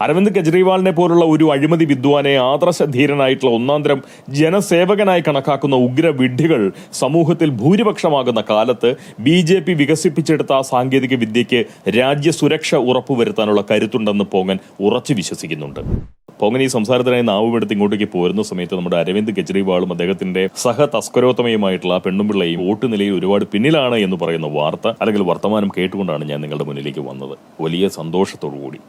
അരവിന്ദ് കെജ്രിവാളിനെ പോലുള്ള ഒരു അഴിമതി വിദ്വാനെ ആദർശധീരനായിട്ടുള്ള ഒന്നാന്തരം ജനസേവകനായി കണക്കാക്കുന്ന ഉഗ്രവിഡ്ഢികൾ സമൂഹത്തിൽ ഭൂരിപക്ഷമാകുന്ന കാലത്ത് BJP വികസിപ്പിച്ചെടുത്ത ആ സാങ്കേതിക വിദ്യയ്ക്ക് രാജ്യസുരക്ഷ ഉറപ്പുവരുത്താനുള്ള കരുത്തുണ്ടെന്ന് പോങ്ങൻ ഉറച്ചു വിശ്വസിക്കുന്നുണ്ട്. പോങ്ങൻ ഈ സംസാരത്തിനായി നാവുമെടുത്ത് ഇങ്ങോട്ടേക്ക് പോരുന്ന സമയത്ത് നമ്മുടെ അരവിന്ദ് കെജ്രിവാളും അദ്ദേഹത്തിന്റെ തസ്കരോത്തമയുമായിട്ടുള്ള പെണ്ണുമ്പിള്ളയും വോട്ട് നിലയിൽ ഒരുപാട് പിന്നിലാണ് എന്ന് പറയുന്ന വാർത്ത അല്ലെങ്കിൽ വർത്തമാനം കേട്ടുകൊണ്ടാണ് ഞാൻ നിങ്ങളുടെ മുന്നിലേക്ക് വന്നത്. വലിയ സന്തോഷത്തോടുകൂടി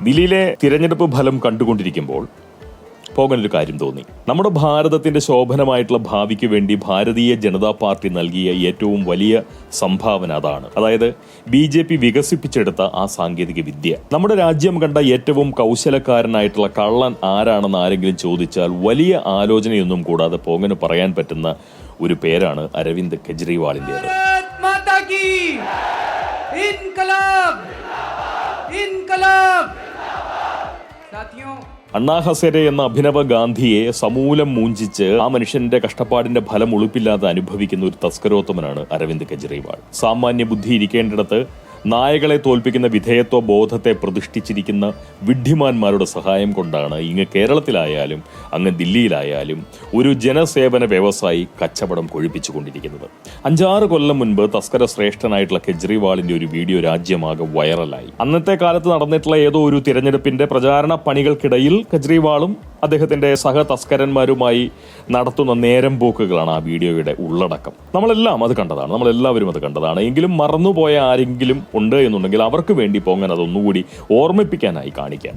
ദില്ലിയിലെ തിരഞ്ഞെടുപ്പ് ഫലം കണ്ടുകൊണ്ടിരിക്കുമ്പോൾ പോകാനൊരു കാര്യം തോന്നി. നമ്മുടെ ഭാരതത്തിന്റെ ശോഭനമായിട്ടുള്ള ഭാവിക്ക് വേണ്ടി ഭാരതീയ ജനതാ പാർട്ടി നൽകിയ ഏറ്റവും വലിയ സംഭാവന അതാണ്. അതായത് BJP വികസിപ്പിച്ചെടുത്ത ആ സാങ്കേതിക വിദ്യ. നമ്മുടെ രാജ്യം കണ്ട ഏറ്റവും കൗശലക്കാരനായിട്ടുള്ള കള്ളൻ ആരാണെന്ന് ആരെങ്കിലും ചോദിച്ചാൽ വലിയ ആലോചനയൊന്നും കൂടാതെ പോകന് പറയാൻ പറ്റുന്ന ഒരു പേരാണ് അരവിന്ദ് കെജ്രിവാളിന്റേത്. അണ്ണാ ഹസരെ എന്ന അഭിനവ ഗാന്ധിയെ സമൂലം മൂഞ്ചിച്ച് ആ മനുഷ്യന്റെ കഷ്ടപ്പാടിന്റെ ഫലം ഉളുപ്പില്ലാതെ അനുഭവിക്കുന്ന ഒരു തസ്കരോത്തമനാണ് അരവിന്ദ് കെജ്രിവാൾ. സാമാന്യ ബുദ്ധി ഇരിക്കേണ്ടിടത്ത് നായകളെ തോൽപ്പിക്കുന്ന വിധേയത്വ ബോധത്തെ പ്രതിഷ്ഠിച്ചിരിക്കുന്ന വിഡ്ഢിമാന്മാരുടെ സഹായം കൊണ്ടാണ് ഇങ്ങ് കേരളത്തിലായാലും അങ്ങ് ദില്ലിയിലായാലും ഒരു ജനസേവന വ്യവസായി കച്ചവടം കൊഴിപ്പിച്ചുകൊണ്ടിരിക്കുന്നത്. 5-6 കൊല്ലം മുൻപ് തസ്കര ശ്രേഷ്ഠനായിട്ടുള്ള കെജ്രിവാളിന്റെ ഒരു വീഡിയോ രാജ്യമാകെ വൈറലായി. അന്നത്തെ കാലത്ത് നടന്നിട്ടുള്ള ഏതോ ഒരു തിരഞ്ഞെടുപ്പിന്റെ പ്രചാരണ പണികൾക്കിടയിൽ കെജ്രിവാളും അദ്ദേഹത്തിന്റെ തസ്കരന്മാരുമായി നടത്തുന്ന നേരം പോക്കുകളാണ് ആ വീഡിയോയുടെ ഉള്ളടക്കം. നമ്മളെല്ലാവരും അത് കണ്ടതാണ്. എങ്കിലും മറന്നുപോയ ആരെങ്കിലും ഉണ്ട് എന്നുണ്ടെങ്കിൽ അവർക്ക് വേണ്ടി പോങ്ങാൻ അതൊന്നുകൂടി ഓർമ്മിപ്പിക്കാനായി കാണിക്കാൻ.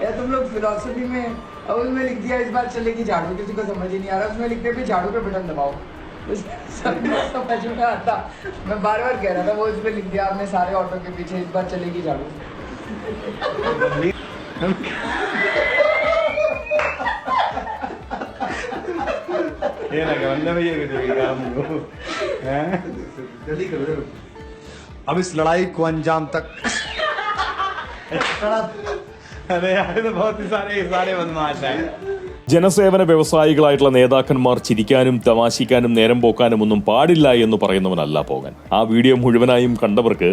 यार तुम लोग फिलोसफी में अब उसमें लिख दिया इस बार चलेगी झाड़ू, किसी को समझ ही नहीं आ रहा. उसमें लिखने पे झाड़ू पे बटन दबाओ, समझ में आता. मैं बार बार कह रहा था वो इसमें लिख दिया आपने सारे ऑटो के पीछे इस बार चलेगी झाड़ू. ये ना करने में ये काम जल्दी करो. अब इस लड़ाई को अंजाम तक अरे यार तो बहुत ही सारे बदमाश हैं. ജനസേവന വ്യവസായികളായിട്ടുള്ള നേതാക്കന്മാർ ചിരിക്കാനും തമാശിക്കാനും നേരം പോക്കാനും ഒന്നും പാടില്ല എന്ന് പറയുന്നവനല്ല പോകാൻ. ആ വീഡിയോ മുഴുവനായും കണ്ടവർക്ക്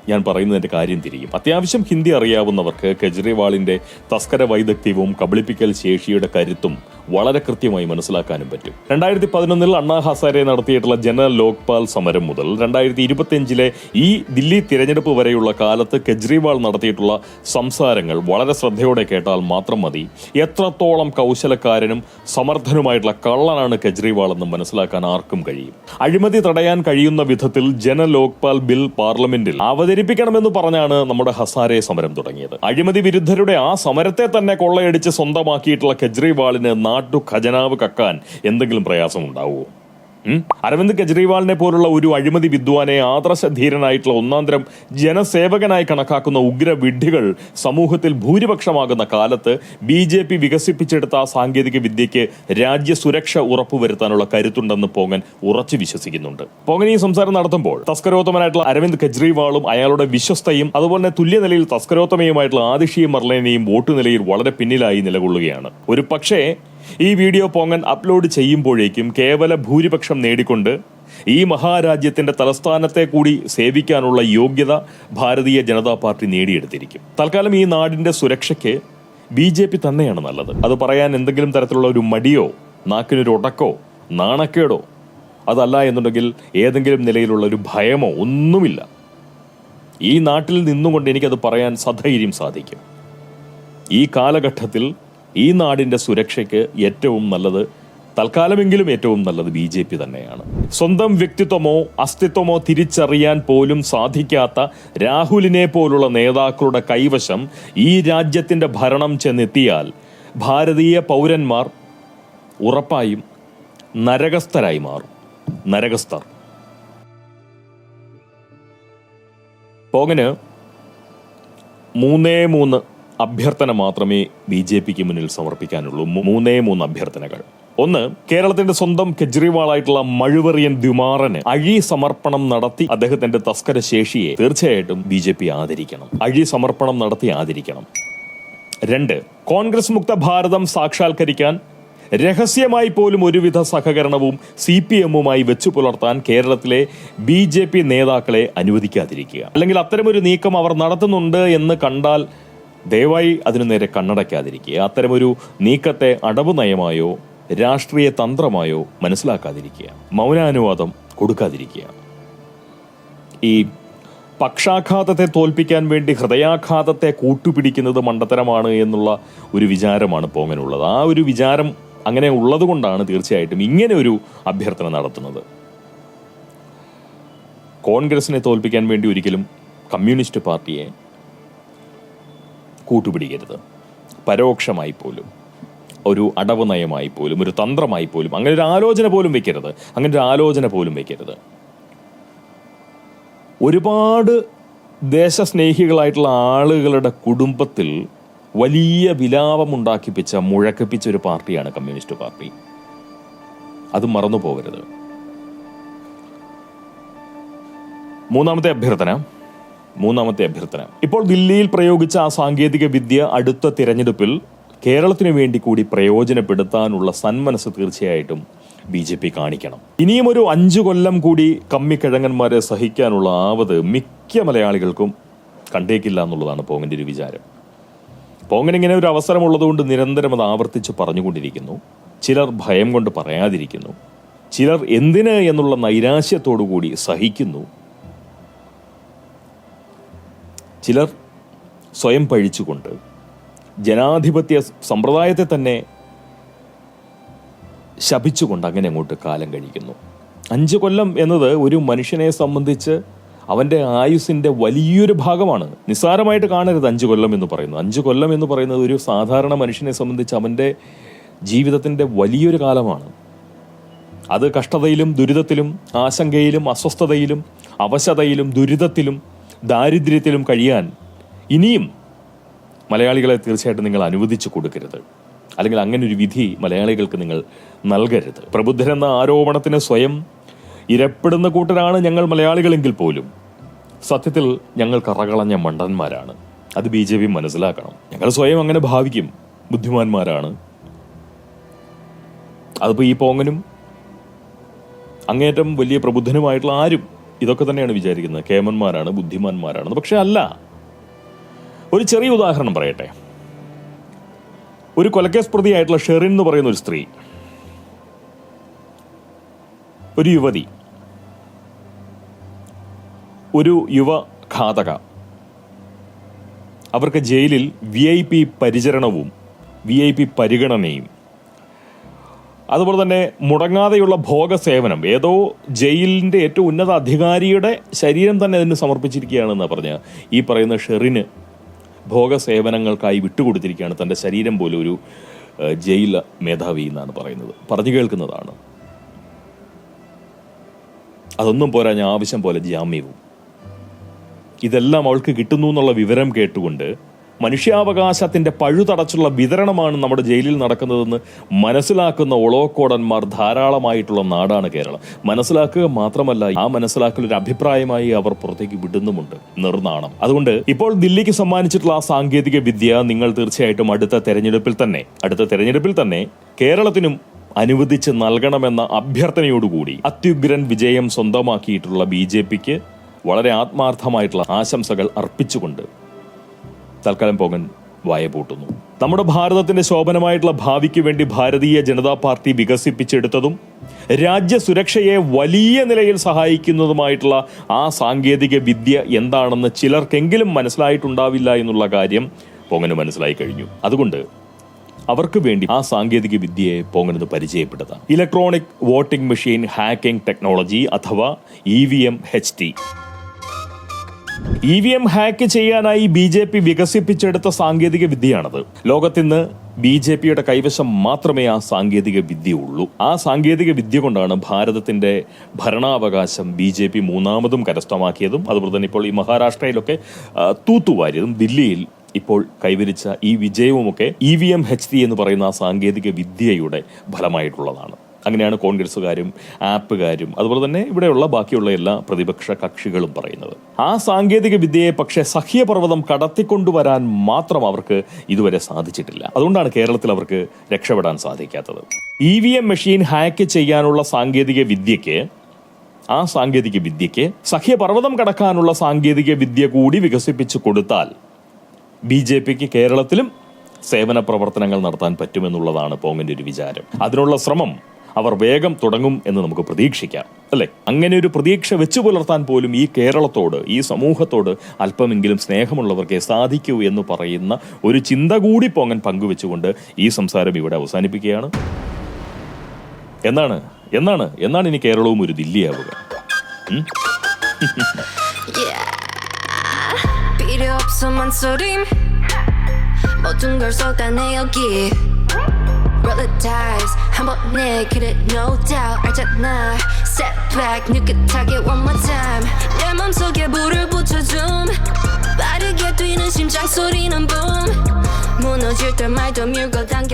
ഞാൻ പറയുന്നതിന്റെ കാര്യം തിരിയും. അത്യാവശ്യം ഹിന്ദി അറിയാവുന്നവർക്ക് കെജ്രിവാളിന്റെ തസ്കര വൈദഗ്ധ്യവും കബളിപ്പിക്കൽ ശേഷിയുടെ കരുത്തും വളരെ കൃത്യമായി മനസ്സിലാക്കാനും പറ്റും. 2011 അണ്ണാ ഹസാരെ നടത്തിയിട്ടുള്ള ജന ലോക്പാൽ സമരം മുതൽ 2025 ഈ ദില്ലി തിരഞ്ഞെടുപ്പ് വരെയുള്ള കാലത്ത് കെജ്രിവാൾ നടത്തിയിട്ടുള്ള സംസാരങ്ങൾ വളരെ ശ്രദ്ധയോടെ കേട്ടാൽ മാത്രം മതി എത്രത്തോളം കൗശലക്കാരനും സമർത്ഥനുമായിട്ടുള്ള കള്ളനാണ് കെജ്രിവാൾ എന്ന് മനസ്സിലാക്കാൻ ആർക്കും കഴിയും. അഴിമതി തടയാൻ കഴിയുന്ന വിധത്തിൽ ജന ലോക്പാൽ ബിൽ പാർലമെന്റിൽ അവതരിപ്പിക്കണമെന്ന് പറഞ്ഞാണ് നമ്മുടെ ഹസാരെ സമരം തുടങ്ങിയത്. അഴിമതി വിരുദ്ധരുടെ ആ സമരത്തെ തന്നെ കൊള്ളയടിച്ച് സ്വന്തമാക്കിയിട്ടുള്ള കെജ്രിവാളിന് നാട്ടു ഖജനാവ് കക്കാൻ എന്തെങ്കിലും പ്രയാസമുണ്ടാവുമോ? അരവിന്ദ് കെജ്രിവാളിനെ പോലുള്ള ഒരു അഴിമതി വിദ്വാനെ ആദർശധീരനായിട്ടുള്ള ഒന്നാന്തരം ജനസേവകനായി കണക്കാക്കുന്ന ഉഗ്രവിഡ്ഢികൾ സമൂഹത്തിൽ ഭൂരിപക്ഷമാകുന്ന കാലത്ത് BJP വികസിപ്പിച്ചെടുത്ത ആ സാങ്കേതിക വിദ്യയ്ക്ക് രാജ്യസുരക്ഷ ഉറപ്പുവരുത്താനുള്ള കരുത്തുണ്ടെന്ന് പോങ്ങൻ ഉറച്ചു വിശ്വസിക്കുന്നുണ്ട്. പോങ്ങൻ ഈ സംസാരം നടത്തുമ്പോൾ തസ്കരോത്തമനായിട്ടുള്ള അരവിന്ദ് കെജ്രിവാളും അയാളുടെ വിശ്വസ്തയും അതുപോലെ തന്നെ തുല്യനിലയിൽ തസ്കരോത്തമയുമായിട്ടുള്ള ആദിഷി മർലേനയും വോട്ട് നിലയിൽ വളരെ പിന്നിലായി നിലകൊള്ളുകയാണ്. ഒരു പക്ഷേ ഈ വീഡിയോ പോങ്ങൻ അപ്ലോഡ് ചെയ്യുമ്പോഴേക്കും കേവല ഭൂരിപക്ഷം നേടിക്കൊണ്ട് ഈ മഹാരാജ്യത്തിന്റെ തലസ്ഥാനത്തെ കൂടി സേവിക്കാനുള്ള യോഗ്യത ഭാരതീയ ജനതാ പാർട്ടി നേടിയെടുത്തിരിക്കും. തൽക്കാലം ഈ നാടിന്റെ സുരക്ഷയ്ക്ക് BJP തന്നെയാണ് നല്ലത്. അത് പറയാൻ എന്തെങ്കിലും തരത്തിലുള്ള ഒരു മടിയോ നാക്കിനൊരു ഉടക്കോ നാണക്കേടോ അതല്ല എന്നുണ്ടെങ്കിൽ ഏതെങ്കിലും നിലയിലുള്ള ഒരു ഭയമോ ഒന്നുമില്ല. ഈ നാട്ടിൽ നിന്നുകൊണ്ട് എനിക്കത് പറയാൻ സധൈര്യം സാധിക്കും. ഈ കാലഘട്ടത്തിൽ ഈ നാടിന്റെ സുരക്ഷയ്ക്ക് ഏറ്റവും നല്ലത്, തൽക്കാലമെങ്കിലും ഏറ്റവും നല്ലത് BJP തന്നെയാണ്. സ്വന്തം വ്യക്തിത്വമോ അസ്തിത്വമോ തിരിച്ചറിയാൻ പോലും സാധിക്കാത്ത രാഹുലിനെ പോലുള്ള നേതാക്കളുടെ കൈവശം ഈ രാജ്യത്തിന്റെ ഭരണം ചെന്നെത്തിയാൽ ഭാരതീയ പൗരന്മാർ ഉറപ്പായും നരകസ്ഥരായി മാറും. നരകസ്ഥർ. പോങ്ങന് 3-3 അഭ്യർത്ഥന മാത്രമേ BJPക്ക് മുന്നിൽ സമർപ്പിക്കാനുള്ളൂ. 3 അഭ്യർത്ഥനകൾ. ഒന്ന്, കേരളത്തിന്റെ സ്വന്തം കെജ്രിവാളായിട്ടുള്ള മഴുവറിയൻ ദ്വിമാറന് അഴി സമർപ്പണം നടത്തി അദ്ദേഹത്തിന്റെ തസ്കര ശേഷിയെ തീർച്ചയായിട്ടും BJP ആദരിക്കണം. അഴി സമർപ്പണം നടത്തി ആദരിക്കണം. 2, കോൺഗ്രസ് മുക്ത ഭാരതം സാക്ഷാത്കരിക്കാൻ രഹസ്യമായി പോലും ഒരുവിധ സഹകരണവും CPM-മായി വെച്ചു പുലർത്താൻ കേരളത്തിലെ BJP നേതാക്കളെ അനുവദിക്കാതിരിക്കുക. അല്ലെങ്കിൽ അത്തരമൊരു നീക്കം അവർ നടത്തുന്നുണ്ട് എന്ന് കണ്ടാൽ ദയവായി അതിനു നേരെ കണ്ണടയ്ക്കാതിരിക്കുക. അത്തരമൊരു നീക്കത്തെ അടവ് നയമായോ രാഷ്ട്രീയ തന്ത്രമായോ മനസ്സിലാക്കാതിരിക്കുക. മൗനാനുവാദം കൊടുക്കാതിരിക്കുക. ഈ പക്ഷാഘാതത്തെ തോൽപ്പിക്കാൻ വേണ്ടി ഹൃദയാഘാതത്തെ കൂട്ടുപിടിക്കുന്നത് മണ്ടത്തരമാണ് എന്നുള്ള ഒരു വിചാരമാണ് പോങ്ങനുള്ളത്. ആ ഒരു വിചാരം അങ്ങനെ ഉള്ളതുകൊണ്ടാണ് തീർച്ചയായിട്ടും ഇങ്ങനെ ഒരു അഭ്യർത്ഥന നടത്തുന്നത്. കോൺഗ്രസിനെ തോൽപ്പിക്കാൻ വേണ്ടി ഒരിക്കലും കമ്മ്യൂണിസ്റ്റ് പാർട്ടിയെ കൂട്ടുപിടിക്കരുത്. പരോക്ഷമായി പോലും, ഒരു അടവ് നയമായി പോലും, ഒരു തന്ത്രമായി പോലും അങ്ങനെ ഒരു ആലോചന പോലും വെക്കരുത്. ഒരുപാട് ദേശസ്നേഹികളായിട്ടുള്ള ആളുകളുടെ കുടുംബത്തിൽ വലിയ വിലാപമുണ്ടാക്കിപ്പിച്ച മുഴക്കിപ്പിച്ച ഒരു പാർട്ടിയാണ് കമ്മ്യൂണിസ്റ്റ് പാർട്ടി. അത് മറന്നു പോകരുത്. മൂന്നാമത്തെ അഭ്യർത്ഥന ഇപ്പോൾ ദില്ലിയിൽ പ്രയോഗിച്ച ആ സാങ്കേതിക വിദ്യ അടുത്ത തിരഞ്ഞെടുപ്പിൽ കേരളത്തിന് വേണ്ടി കൂടി പ്രയോജനപ്പെടുത്താനുള്ള സന്മനസ് തീർച്ചയായിട്ടും BJP കാണിക്കണം. ഇനിയും ഒരു 5 കൊല്ലം കൂടി കമ്മിക്കിഴങ്ങന്മാരെ സഹിക്കാനുള്ള ആവത് മിക്ക മലയാളികൾക്കും കണ്ടേക്കില്ല എന്നുള്ളതാണ് പോങ്ങന്റെ ഒരു വിചാരം. പോങ്ങനിങ്ങനെ ഒരു അവസരമുള്ളതുകൊണ്ട് നിരന്തരം അത് ആവർത്തിച്ച് പറഞ്ഞുകൊണ്ടിരിക്കുന്നു. ചിലർ ഭയം കൊണ്ട് പറയാതിരിക്കുന്നു. ചിലർ എന്തിന് എന്നുള്ള നൈരാശ്യത്തോടുകൂടി സഹിക്കുന്നു. ചിലർ സ്വയം പഴിച്ചുകൊണ്ട് ജനാധിപത്യ സമ്പ്രദായത്തെ തന്നെ ശപിച്ചുകൊണ്ട് അങ്ങനെ അങ്ങോട്ട് കാലം കഴിക്കുന്നു. 5 കൊല്ലം എന്നത് ഒരു മനുഷ്യനെ സംബന്ധിച്ച് അവൻ്റെ ആയുസിൻ്റെ വലിയൊരു ഭാഗമാണ്. നിസ്സാരമായിട്ട് കാണരുത് 5 കൊല്ലം എന്ന് പറയുന്നത്. 5 കൊല്ലം എന്ന് പറയുന്നത് ഒരു സാധാരണ മനുഷ്യനെ സംബന്ധിച്ച് അവൻ്റെ ജീവിതത്തിൻ്റെ വലിയൊരു കാലമാണ്. അത് കഷ്ടതയിലും ദുരിതത്തിലും ആശങ്കയിലും അസ്വസ്ഥതയിലും അവശതയിലും ദുരിതത്തിലും ദാരിദ്ര്യത്തിലും കഴിയാൻ ഇനിയും മലയാളികളെ തീർച്ചയായിട്ടും നിങ്ങൾ അനുവദിച്ചു കൊടുക്കരുത്. അല്ലെങ്കിൽ അങ്ങനെ ഒരു വിധി മലയാളികൾക്ക് നിങ്ങൾ നൽകരുത്. പ്രബുദ്ധരെന്ന ആരോപണത്തിന് സ്വയം ഇരപ്പെടുന്ന കൂട്ടരാണ് ഞങ്ങൾ മലയാളികളെങ്കിൽ പോലും സത്യത്തിൽ ഞങ്ങൾ കറകളഞ്ഞ മണ്ടന്മാരാണ്. അത് BJP മനസ്സിലാക്കണം. ഞങ്ങൾ സ്വയം അങ്ങനെ ഭാവിക്കും, ബുദ്ധിമാന്മാരാണ്. അതിപ്പോൾ ഈ പോങ്ങനും അങ്ങേറ്റം വലിയ പ്രബുദ്ധനുമായിട്ടുള്ള ആരും ഇതൊക്കെ തന്നെയാണ് വിചാരിക്കുന്നത്. കേമന്മാരാണ്, ബുദ്ധിമാന്മാരാണ്. പക്ഷെ അല്ല. ഒരു ചെറിയ ഉദാഹരണം പറയട്ടെ. ഒരു കൊലക്കേസ് പ്രതിയായിട്ടുള്ള ഷെറിൻ എന്ന് പറയുന്ന ഒരു സ്ത്രീ, ഒരു യുവതി, ഒരു യുവ ഘാതക, അവർക്ക് ജയിലിൽ VIP പരിചരണവും VIP പരിഗണനയും അതുപോലെ തന്നെ മുടങ്ങാതെയുള്ള ഭോഗസേവനം, ഏതോ ജയിലിൻ്റെ ഏറ്റവും ഉന്നത അധികാരിയുടെ ശരീരം തന്നെ അതിന് സമർപ്പിച്ചിരിക്കുകയാണെന്നാണ് പറഞ്ഞ ഈ പറയുന്ന ഷെറിന് ഭോഗസേവനങ്ങൾക്കായി വിട്ടുകൊടുത്തിരിക്കുകയാണ് തൻ്റെ ശരീരം പോലും ഒരു ജയിൽ മേധാവി എന്നാണ് പറയുന്നത്. പറഞ്ഞു കേൾക്കുന്നതാണ്. അതൊന്നും പോരാ, ഞാൻ ആവശ്യം പോലെ ജാമ്യവും. ഇതെല്ലാം അവൾക്ക് കിട്ടുന്നു എന്നുള്ള വിവരം കേട്ടുകൊണ്ട് മനുഷ്യാവകാശത്തിന്റെ പഴുതടച്ചുള്ള വിതരണമാണ് നമ്മുടെ ജയിലിൽ നടക്കുന്നതെന്ന് മനസ്സിലാക്കുന്ന ഒളോക്കോടന്മാർ ധാരാളമായിട്ടുള്ള നാടാണ് കേരളം. മനസ്സിലാക്കുക മാത്രമല്ല, ആ മനസ്സിലാക്കൽ ഒരു അഭിപ്രായമായി അവർ പുറത്തേക്ക് വിടുന്നുമുണ്ട്. നിർനാണം. അതുകൊണ്ട് ഇപ്പോൾ ദില്ലിക്ക് സമ്മാനിച്ചിട്ടുള്ള ആ സാങ്കേതിക വിദ്യ നിങ്ങൾ തീർച്ചയായിട്ടും അടുത്ത തെരഞ്ഞെടുപ്പിൽ തന്നെ കേരളത്തിനും അനുവദിച്ച് നൽകണമെന്ന അഭ്യർത്ഥനയോടുകൂടി അത്യുഗ്രൻ വിജയം സ്വന്തമാക്കിയിട്ടുള്ള BJPക്ക് വളരെ ആത്മാർത്ഥമായിട്ടുള്ള ആശംസകൾ അർപ്പിച്ചുകൊണ്ട് തൽക്കാലം പോകൻ വായ പൂട്ടുന്നു. നമ്മുടെ ഭാരതത്തിന്റെ ശോഭനമായിട്ടുള്ള ഭാവിക്ക് വേണ്ടി ഭാരതീയ ജനതാ പാർട്ടി വികസിപ്പിച്ചെടുത്തതും രാജ്യസുരക്ഷയെ വലിയ നിലയിൽ സഹായിക്കുന്നതുമായിട്ടുള്ള ആ സാങ്കേതിക വിദ്യ എന്താണെന്ന് ചിലർക്കെങ്കിലും മനസ്സിലായിട്ടുണ്ടാവില്ല എന്നുള്ള കാര്യം പോങ്ങന് മനസ്സിലായി കഴിഞ്ഞു. അതുകൊണ്ട് അവർക്ക് വേണ്ടി ആ സാങ്കേതിക വിദ്യയെ പോങ്ങനത് പരിചയപ്പെടുത്താം. Electronic voting machine hacking technology അഥവാ EVM HT. EVM ഹാക്ക് ചെയ്യാനായി BJP വികസിപ്പിച്ചെടുത്ത സാങ്കേതിക വിദ്യയാണത്. ലോകത്തിന്ന് BJPയുടെ കൈവശം മാത്രമേ ആ സാങ്കേതിക വിദ്യ ഉള്ളൂ. ആ സാങ്കേതിക വിദ്യ കൊണ്ടാണ് ഭാരതത്തിന്റെ ഭരണാവകാശം BJP 3ാമതും കരസ്ഥമാക്കിയതും അതുപോലെ തന്നെ ഇപ്പോൾ ഈ മഹാരാഷ്ട്രയിലൊക്കെ തൂത്തുവാരിയതും ദില്ലിയിൽ ഇപ്പോൾ കൈവരിച്ച ഈ വിജയവുമൊക്കെ EVM-HT എന്ന് പറയുന്ന ആ സാങ്കേതിക വിദ്യയുടെ ഫലമായിട്ടുള്ളതാണ്. അങ്ങനെയാണ് കോൺഗ്രസുകാരും ആപ്പുകാരും അതുപോലെ തന്നെ ഇവിടെയുള്ള ബാക്കിയുള്ള എല്ലാ പ്രതിപക്ഷ കക്ഷികളും പറയുന്നത്. ആ സാങ്കേതിക വിദ്യയെ പക്ഷേ സഹ്യപർവ്വതം കടത്തിക്കൊണ്ടുവരാൻ മാത്രം അവർക്ക് ഇതുവരെ സാധിച്ചിട്ടില്ല. അതുകൊണ്ടാണ് കേരളത്തിൽ അവർക്ക് രക്ഷപ്പെടാൻ സാധിക്കാത്തത്. EVM മെഷീൻ ഹാക്ക് ചെയ്യാനുള്ള സാങ്കേതിക വിദ്യയ്ക്ക് സഹ്യപർവ്വതം കടക്കാനുള്ള സാങ്കേതിക വിദ്യ കൂടി വികസിപ്പിച്ചു കൊടുത്താൽ BJPക്ക് കേരളത്തിലും സേവന പ്രവർത്തനങ്ങൾ നടത്താൻ പറ്റുമെന്നുള്ളതാണ് പോങ്ങിന്റെ ഒരു വിചാരം. അതിനുള്ള ശ്രമം അവർ വേഗം തുടങ്ങും എന്ന് നമുക്ക് പ്രതീക്ഷിക്കാം, അല്ലെ? അങ്ങനെ ഒരു പ്രതീക്ഷ വെച്ചു പുലർത്താൻ പോലും ഈ കേരളത്തോട്, ഈ സമൂഹത്തോട് അല്പമെങ്കിലും സ്നേഹമുള്ളവർക്കേ സാധിക്കൂ എന്ന് പറയുന്ന ഒരു ചിന്ത കൂടി പോങ്ങൻ പങ്കുവെച്ചുകൊണ്ട് ഈ സംസാരം ഇവിടെ അവസാനിപ്പിക്കുകയാണ്. എന്നാണ് ഇനി കേരളവും ഒരു ദില്ലിയാവുക? 필요 없어 만소림 모든 걸 쏟아내 여기 Roll the dice 한번 내 그래 no doubt 알잖아 Step back 느긋하게 one more time 내 맘속에 불을 붙여줌 빠르게 뛰는 심장 소리는 boom 무너질 때 말도 밀고 당겨